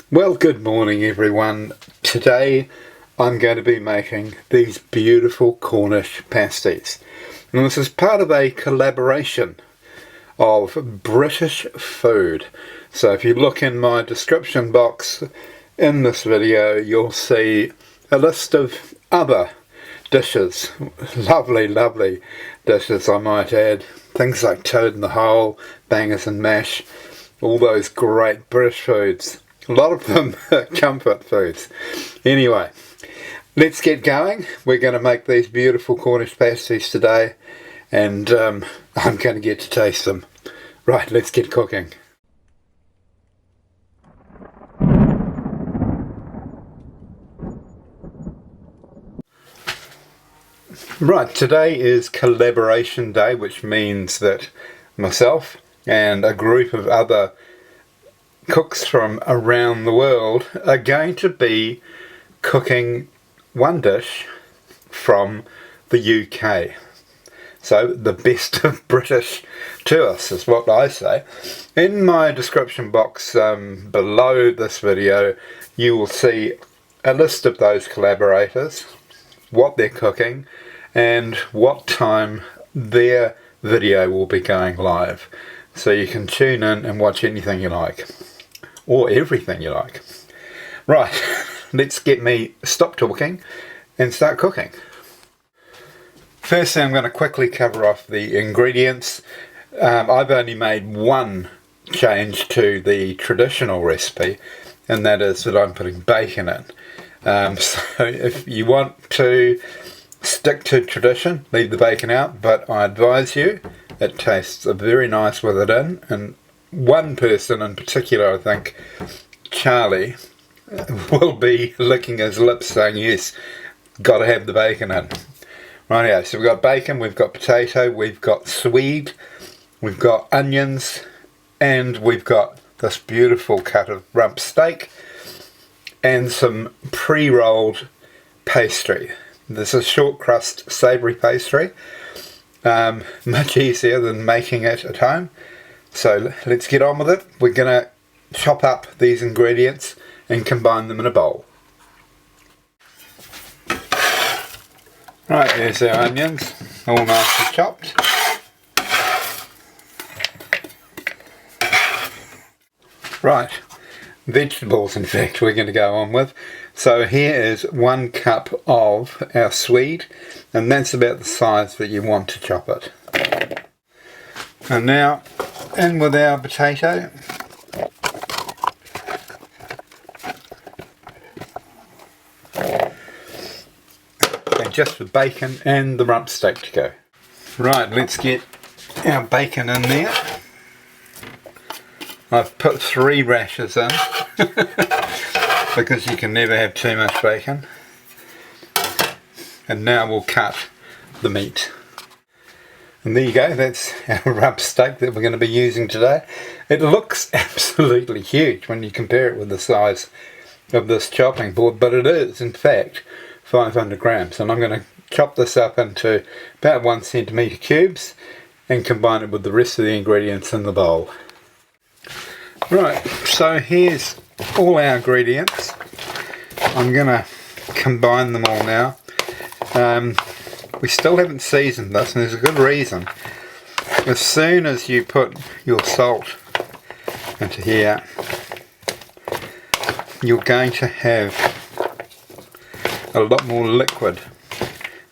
Well, good morning everyone. Today I'm going to be making these beautiful Cornish pasties. And this is part of a collaboration of British food. So if you look in my description box in this video, you'll see a list of other dishes. Lovely dishes, I might add. Things like toad in the hole, bangers and mash, all those great British foods. A lot of them are comfort foods. Anyway, let's get going. We're going to make these beautiful Cornish pasties today, and I'm going to get to taste them. Right, let's get cooking. Right, today is collaboration day, which means that myself and a group of other cooks from around the world are going to be cooking one dish from the UK. So the best of British to us is what I say. In my description box below this video, you will see a list of those collaborators, what they're cooking, and what time their video will be going live. So you can tune in and watch anything you like. Or everything you like. Right, let's get me stop talking and start cooking. Firstly, I'm going to quickly cover off the ingredients. I've only made one change to the traditional recipe, and that is that I'm putting bacon in. So if you want to stick to tradition, leave the bacon out, but I advise you, it tastes very nice with it in, and one person in particular, I think, Charlie, will be licking his lips saying, yes, got to have the bacon in. Rightio, so we've got bacon, we've got potato, we've got swede, we've got onions, and we've got this beautiful cut of rump steak, and some pre-rolled pastry. This is short crust savoury pastry, much easier than making it at home. So let's get on with it. We're going to chop up these ingredients and combine them in a bowl. Right, there's our onions, all nicely chopped. Right, vegetables in fact we're going to go on with. So here is 1 cup of our swede, and that's about the size that you want to chop it. And now in with our potato. And just the bacon and the rump steak to go. Right, let's get our bacon in there. I've put 3 rashers in because you can never have too much bacon. And now we'll cut the meat. And there you go, that's our rump steak that we're going to be using today. It looks absolutely huge when you compare it with the size of this chopping board, but it is in fact 500 grams. And I'm going to chop this up into about 1 centimetre cubes and combine it with the rest of the ingredients in the bowl. Right, so here's all our ingredients. I'm going to combine them all now. We still haven't seasoned this, and there's a good reason. As soon as you put your salt into here, you're going to have a lot more liquid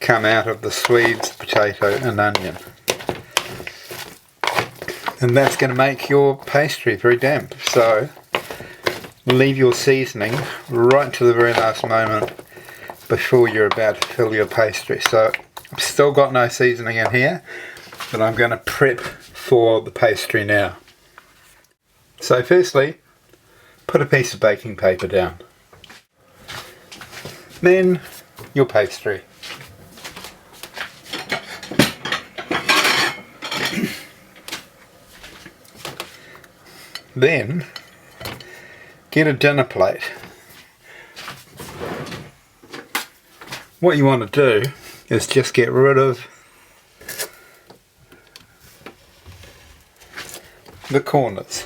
come out of the swedes, potato and onion. And that's going to make your pastry very damp. So leave your seasoning right to the very last moment before you're about to fill your pastry. So I've still got no seasoning in here, but I'm going to prep for the pastry now. So firstly, put a piece of baking paper down. Then your pastry. Then get a dinner plate. What you want to do is just get rid of the corners.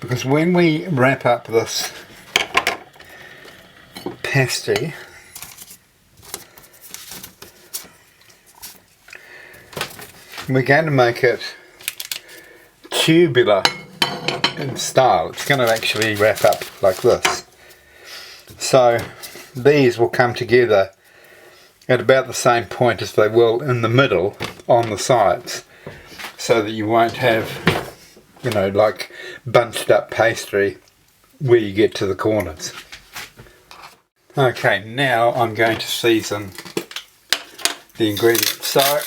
because when we wrap up this pasty, we're going to make it tubular in style. It's going to actually wrap up like this. So these will come together at about the same point as they will in the middle on the sides, so that you won't have, you know, like bunched up pastry where you get to the corners. Okay, now I'm going to season the ingredients. So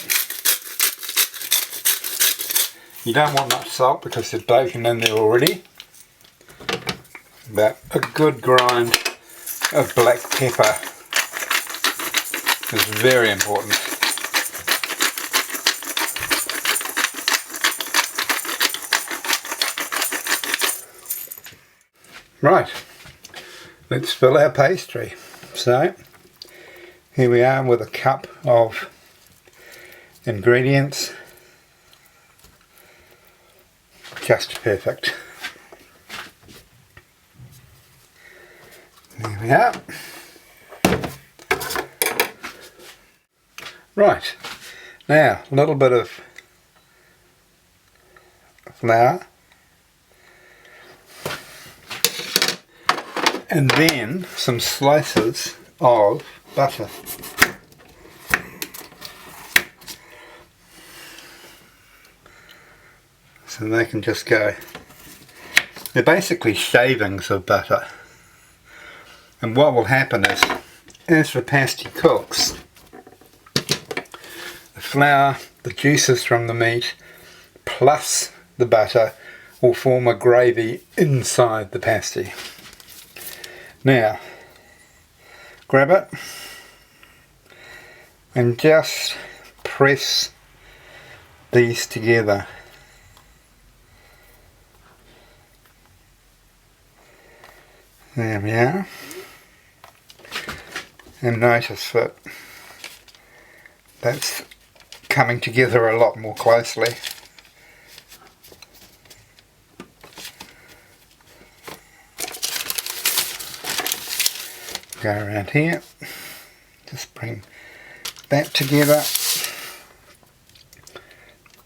you don't want much salt because there's bacon in there already, but a good grind of black pepper is very important. Right, let's fill our pastry. So here we are with a cup of ingredients. Just perfect. There we are. Right, now a little bit of flour, and then some slices of butter. So they can just go, they're basically shavings of butter. And what will happen is, as the pasty cooks, the flour, the juices from the meat, plus the butter will form a gravy inside the pasty. Now, grab it and just press these together. There we are. And notice that that's coming together a lot more closely. Go around here, just bring that together.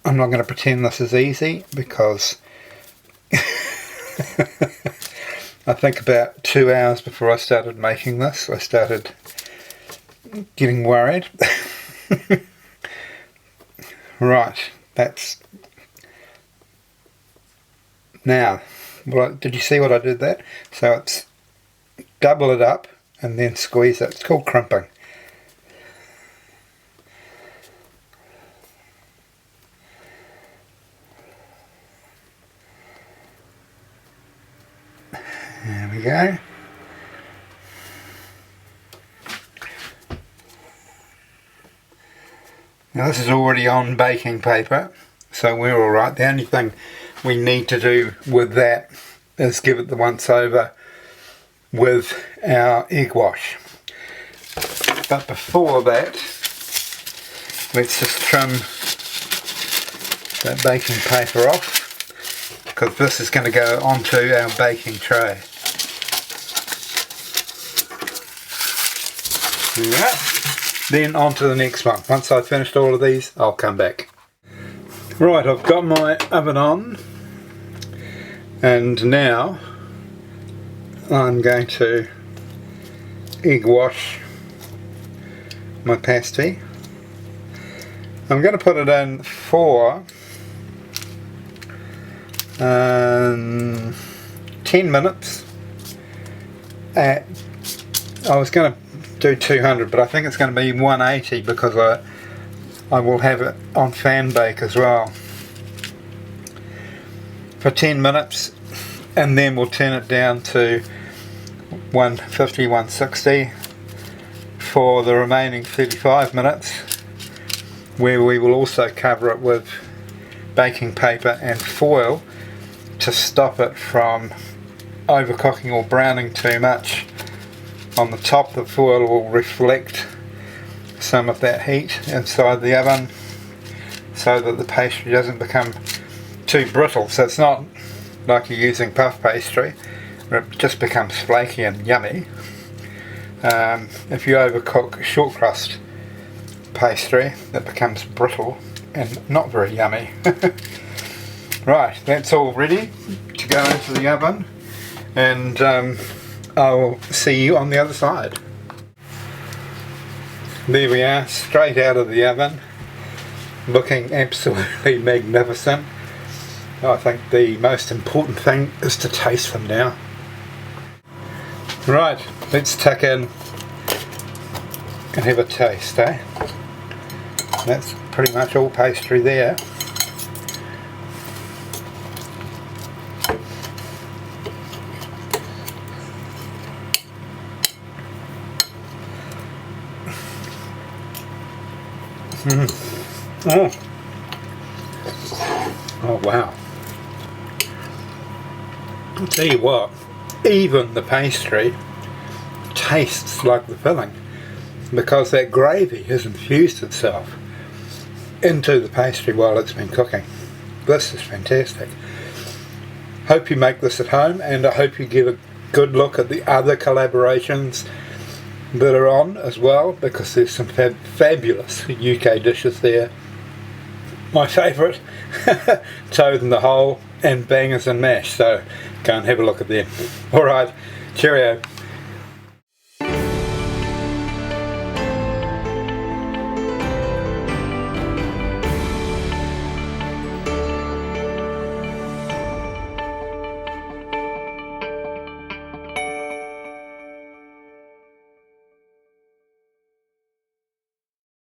I'm not going to pretend this is easy, because I think about 2 hours before I started making this, I started getting worried. Right, that's now, did you see what I did there? So it's double it up and then squeeze it. It's called crimping. There we go. Now this is already on baking paper, so we're alright. The only thing we need to do with that is give it the once over with our egg wash. But before that, let's just trim that baking paper off, because this is going to go onto our baking tray. Yeah. Then on to the next one. Once I've finished all of these, I'll come back. Right, I've got my oven on, and now I'm going to egg wash my pasty. I'm going to put it in for 10 minutes at, I was going to do 200, but I think it's going to be 180 because I will have it on fan bake as well for 10 minutes, and then we'll turn it down to 150, 160 for the remaining 35 minutes, where we will also cover it with baking paper and foil to stop it from overcooking or browning too much. On the top, the foil will reflect some of that heat inside the oven so that the pastry doesn't become too brittle. So it's not like you're using puff pastry, it just becomes flaky and yummy. If you overcook short crust pastry, it becomes brittle and not very yummy. Right, that's all ready to go into the oven, and I'll see you on the other side. There we are, straight out of the oven, looking absolutely magnificent. I think the most important thing is to taste them now. Right, let's tuck in and have a taste, eh? That's pretty much all pastry there. Oh. Oh wow. I'll tell you what, even the pastry tastes like the filling, because that gravy has infused itself into the pastry while it's been cooking. This is fantastic. Hope you make this at home, and I hope you give a good look at the other collaborations that are on as well, because there's some fabulous UK dishes there. My favourite, Toad in the Hole and Bangers and Mash, so go and have a look at them. Alright, cheerio.